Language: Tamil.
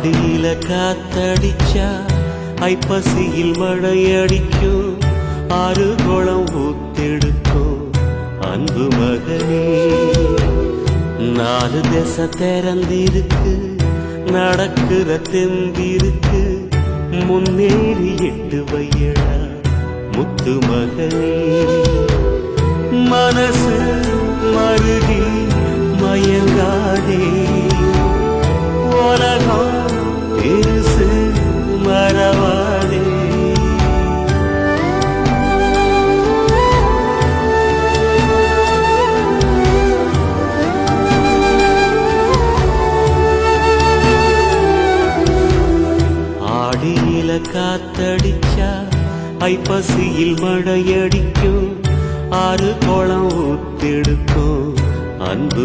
ஆடியில காத்தடிச்சா ஐப்பசியில் மழையடிக்கும், ஆறு குளம் ஊத்தெடுக்கும் அன்பு மகனே. நாலு திசை திறந்திருக்கு, நடக்கிற தெம்பிருக்கு, முன்னேறி எட்டு வையடா முத்து மகனே. மனசு மருகி மயங்காதே, உலகம் பெருசு மறவாதே. ஆடியில காத்தடிச்சா ஐப்பசியில் மழைய